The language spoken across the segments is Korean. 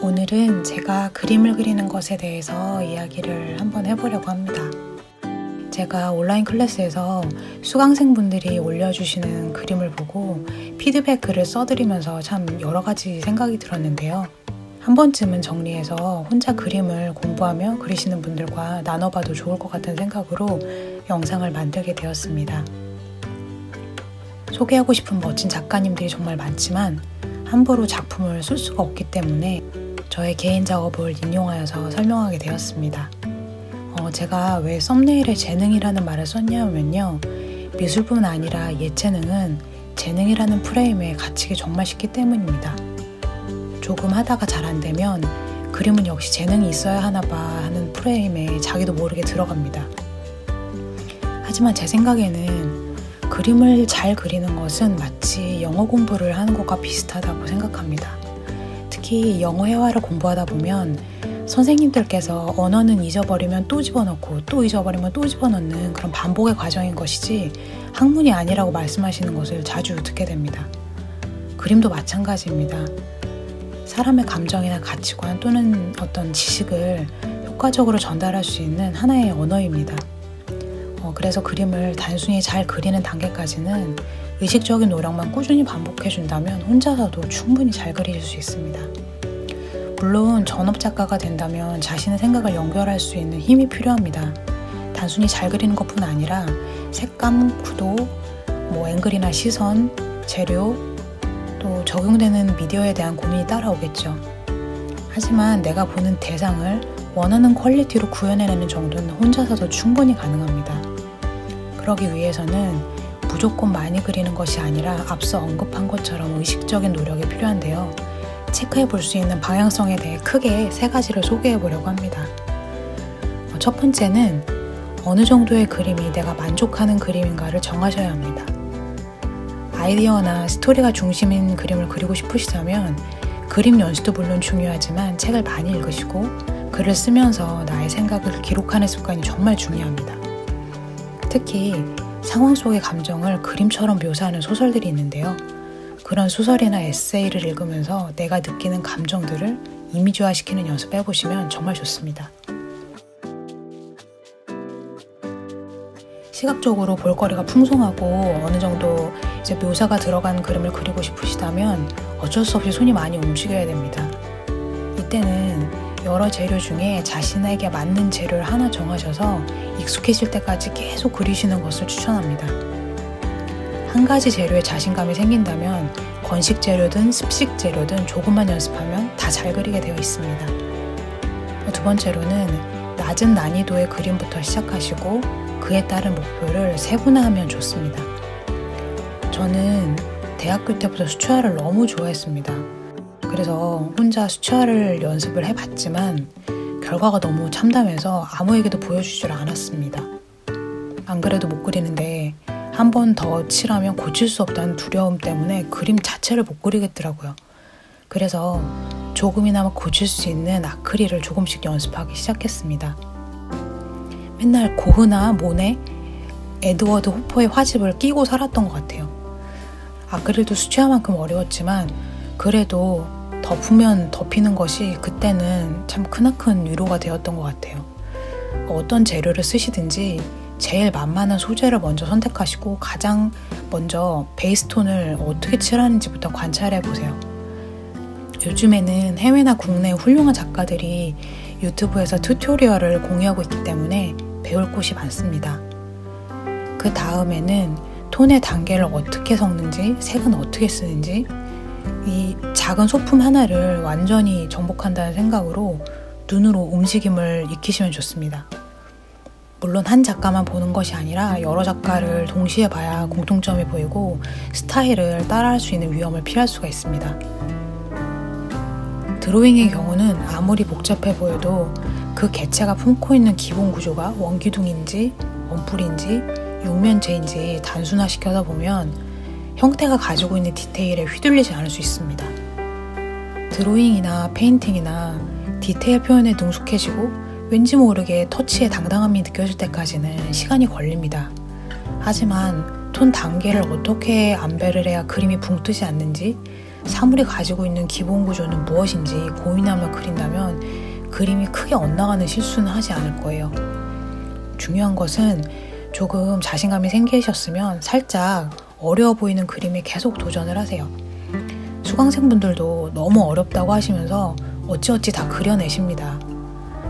오늘은 제가 그림을 그리는 것에 대해서 이야기를 한번 해보려고 합니다. 제가 온라인 클래스에서 수강생분들이 올려주시는 그림을 보고 피드백 글을 써드리면서 참 여러 가지 생각이 들었는데요. 한 번쯤은 정리해서 혼자 그림을 공부하며 그리시는 분들과 나눠봐도 좋을 것 같은 생각으로 영상을 만들게 되었습니다. 소개하고 싶은 멋진 작가님들이 정말 많지만 함부로 작품을 쓸 수가 없기 때문에 저의 개인 작업을 인용하여서 설명하게 되었습니다. 제가 왜 썸네일에 재능이라는 말을 썼냐면요. 미술뿐 아니라 예체능은 재능이라는 프레임에 갇히기 정말 쉽기 때문입니다. 조금 하다가 잘 안 되면 그림은 역시 재능이 있어야 하나 봐 하는 프레임에 자기도 모르게 들어갑니다. 하지만 제 생각에는 그림을 잘 그리는 것은 마치 영어 공부를 하는 것과 비슷하다고 생각합니다. 특히 영어 회화를 공부하다 보면 선생님들께서 언어는 잊어버리면 또 집어넣고 또 잊어버리면 또 집어넣는 그런 반복의 과정인 것이지 학문이 아니라고 말씀하시는 것을 자주 듣게 됩니다. 그림도 마찬가지입니다. 사람의 감정이나 가치관 또는 어떤 지식을 효과적으로 전달할 수 있는 하나의 언어입니다. 그래서 그림을 단순히 잘 그리는 단계까지는 의식적인 노력만 꾸준히 반복해준다면 혼자서도 충분히 잘 그릴 수 있습니다. 물론 전업작가가 된다면 자신의 생각을 연결할 수 있는 힘이 필요합니다. 단순히 잘 그리는 것뿐 아니라 색감, 구도, 앵글이나 시선, 재료, 또 적용되는 미디어에 대한 고민이 따라오겠죠. 하지만 내가 보는 대상을 원하는 퀄리티로 구현해내는 정도는 혼자서도 충분히 가능합니다. 그러기 위해서는 무조건 많이 그리는 것이 아니라 앞서 언급한 것처럼 의식적인 노력이 필요한데요. 체크해 볼 수 있는 방향성에 대해 크게 3가지를 소개해 보려고 합니다. 첫 번째는 어느 정도의 그림이 내가 만족하는 그림인가를 정하셔야 합니다. 아이디어나 스토리가 중심인 그림을 그리고 싶으시다면 그림 연습도 물론 중요하지만 책을 많이 읽으시고 글을 쓰면서 나의 생각을 기록하는 습관이 정말 중요합니다. 특히 상황 속의 감정을 그림처럼 묘사하는 소설들이 있는데요. 그런 소설이나 에세이를 읽으면서 내가 느끼는 감정들을 이미지화시키는 연습을 해보시면 정말 좋습니다. 시각적으로 볼거리가 풍성하고 어느 정도 묘사가 들어간 그림을 그리고 싶으시다면 어쩔 수 없이 손이 많이 움직여야 됩니다. 이때는 여러 재료 중에 자신에게 맞는 재료를 하나 정하셔서 익숙해질 때까지 계속 그리시는 것을 추천합니다. 한 가지 재료에 자신감이 생긴다면 건식 재료든 습식 재료든 조금만 연습하면 다 잘 그리게 되어 있습니다. 두 번째로는 낮은 난이도의 그림부터 시작하시고 그에 따른 목표를 세분화하면 좋습니다. 저는 대학교 때부터 수채화를 너무 좋아했습니다. 그래서 혼자 수채화를 연습을 해봤지만 결과가 너무 참담해서 아무에게도 보여주질 않았습니다. 안 그래도 못 그리는데 한 번 더 칠하면 고칠 수 없다는 두려움 때문에 그림 자체를 못 그리겠더라고요. 그래서 조금이나마 고칠 수 있는 아크릴을 조금씩 연습하기 시작했습니다. 맨날 고흐나 모네, 에드워드 호퍼의 화집을 끼고 살았던 것 같아요. 아크릴도 수채화만큼 어려웠지만 그래도 덮으면 덮이는 것이 그때는 참 크나큰 위로가 되었던 것 같아요. 어떤 재료를 쓰시든지 제일 만만한 소재를 먼저 선택하시고 가장 먼저 베이스톤을 어떻게 칠하는지부터 관찰해 보세요. 요즘에는 해외나 국내 훌륭한 작가들이 유튜브에서 튜토리얼을 공유하고 있기 때문에 배울 곳이 많습니다. 그 다음에는 톤의 단계를 어떻게 섞는지, 색은 어떻게 쓰는지 이 작은 소품 하나를 완전히 정복한다는 생각으로 눈으로 움직임을 익히시면 좋습니다. 물론 한 작가만 보는 것이 아니라 여러 작가를 동시에 봐야 공통점이 보이고 스타일을 따라할 수 있는 위험을 피할 수가 있습니다. 드로잉의 경우는 아무리 복잡해 보여도 그 개체가 품고 있는 기본 구조가 원기둥인지 원뿔인지 육면체인지 단순화시켜서 보면 형태가 가지고 있는 디테일에 휘둘리지 않을 수 있습니다. 드로잉이나 페인팅이나 디테일 표현에 능숙해지고 왠지 모르게 터치의 당당함이 느껴질 때까지는 시간이 걸립니다. 하지만 톤 단계를 어떻게 안배를 해야 그림이 붕 뜨지 않는지 사물이 가지고 있는 기본 구조는 무엇인지 고민하며 그린다면 그림이 크게 엇나가는 실수는 하지 않을 거예요. 중요한 것은 조금 자신감이 생기셨으면 살짝 어려워 보이는 그림에 계속 도전을 하세요. 수강생분들도 너무 어렵다고 하시면서 어찌어찌 다 그려내십니다.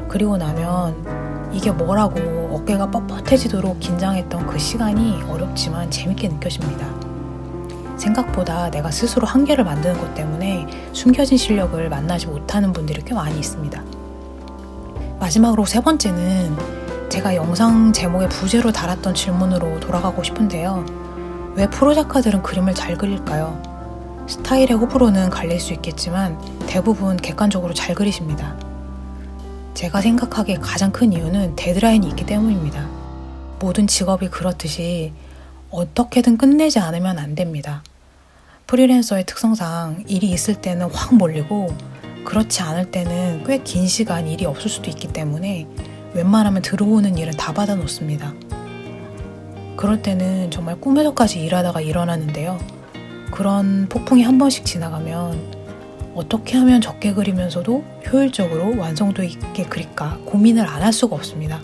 그리고 나면 이게 뭐라고 어깨가 뻣뻣해지도록 긴장했던 그 시간이 어렵지만 재밌게 느껴집니다. 생각보다 내가 스스로 한계를 만드는 것 때문에 숨겨진 실력을 만나지 못하는 분들이 꽤 많이 있습니다. 마지막으로 세 번째는 제가 영상 제목에 부제로 달았던 질문으로 돌아가고 싶은데요. 왜 프로작가들은 그림을 잘 그릴까요? 스타일의 호불호는 갈릴 수 있겠지만 대부분 객관적으로 잘 그리십니다. 제가 생각하기에 가장 큰 이유는 데드라인이 있기 때문입니다. 모든 직업이 그렇듯이 어떻게든 끝내지 않으면 안 됩니다. 프리랜서의 특성상 일이 있을 때는 확 몰리고 그렇지 않을 때는 꽤 긴 시간 일이 없을 수도 있기 때문에 웬만하면 들어오는 일은 다 받아 놓습니다. 그럴 때는 정말 꿈에서까지 일하다가 일어나는데요. 그런 폭풍이 한 번씩 지나가면 어떻게 하면 적게 그리면서도 효율적으로 완성도 있게 그릴까 고민을 안 할 수가 없습니다.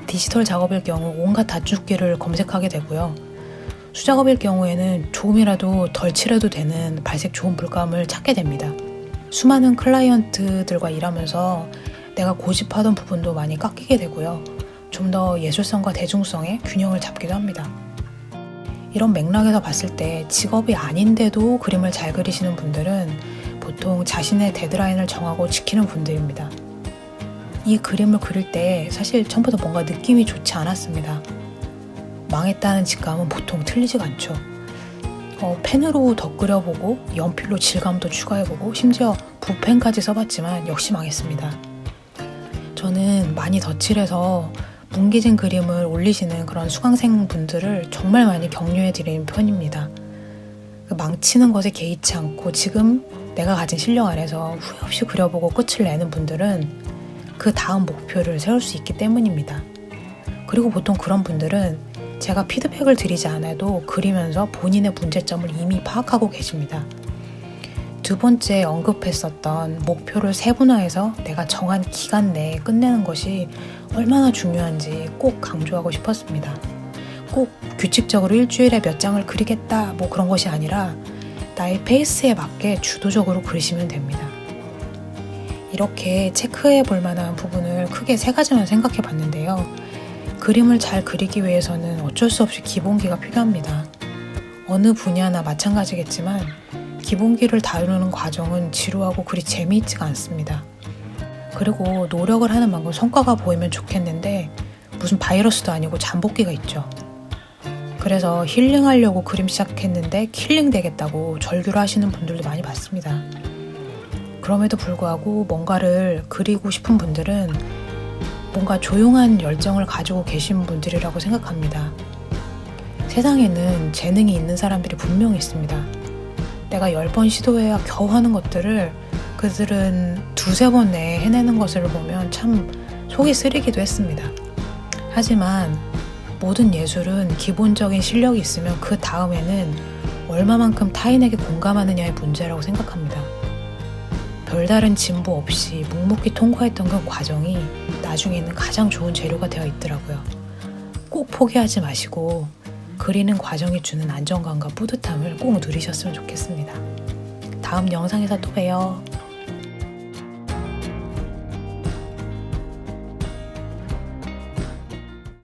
디지털 작업일 경우 온갖 다축기를 검색하게 되고요. 수작업일 경우에는 조금이라도 덜 칠해도 되는 발색 좋은 물감을 찾게 됩니다. 수많은 클라이언트들과 일하면서 내가 고집하던 부분도 많이 깎이게 되고요. 좀 더 예술성과 대중성의 균형을 잡기도 합니다. 이런 맥락에서 봤을 때 직업이 아닌데도 그림을 잘 그리시는 분들은 보통 자신의 데드라인을 정하고 지키는 분들입니다. 이 그림을 그릴 때 사실 처음부터 뭔가 느낌이 좋지 않았습니다. 망했다는 직감은 보통 틀리지가 않죠. 펜으로 더 그려보고 연필로 질감도 추가해보고 심지어 붓펜까지 써봤지만 역시 망했습니다. 저는 많이 덧칠해서 뭉개진 그림을 올리시는 그런 수강생 분들을 정말 많이 격려해드리는 편입니다. 망치는 것에 개의치 않고 지금 내가 가진 실력 안에서 후회 없이 그려보고 끝을 내는 분들은 그 다음 목표를 세울 수 있기 때문입니다. 그리고 보통 그런 분들은 제가 피드백을 드리지 않아도 그리면서 본인의 문제점을 이미 파악하고 계십니다. 두 번째 언급했었던 목표를 세분화해서 내가 정한 기간 내에 끝내는 것이 얼마나 중요한지 꼭 강조하고 싶었습니다. 꼭 규칙적으로 일주일에 몇 장을 그리겠다 그런 것이 아니라 나의 페이스에 맞게 주도적으로 그리시면 됩니다. 이렇게 체크해 볼 만한 부분을 크게 세 가지만 생각해 봤는데요. 그림을 잘 그리기 위해서는 어쩔 수 없이 기본기가 필요합니다. 어느 분야나 마찬가지겠지만 기본기를 다루는 과정은 지루하고 그리 재미있지가 않습니다. 그리고 노력을 하는 만큼 성과가 보이면 좋겠는데 무슨 바이러스도 아니고 잠복기가 있죠. 그래서 힐링하려고 그림 시작했는데 킬링 되겠다고 절규를 하시는 분들도 많이 봤습니다. 그럼에도 불구하고 뭔가를 그리고 싶은 분들은 뭔가 조용한 열정을 가지고 계신 분들이라고 생각합니다. 세상에는 재능이 있는 사람들이 분명히 있습니다. 내가 10번 시도해야 겨우 하는 것들을 그들은 2-3번 내에 해내는 것을 보면 참 속이 쓰리기도 했습니다. 하지만 모든 예술은 기본적인 실력이 있으면 그 다음에는 얼마만큼 타인에게 공감하느냐의 문제라고 생각합니다. 별다른 진보 없이 묵묵히 통과했던 그 과정이 나중에는 가장 좋은 재료가 되어 있더라고요. 꼭 포기하지 마시고 그리는 과정이 주는 안정감과 뿌듯함을 꼭 누리셨으면 좋겠습니다. 다음 영상에서 또 봬요.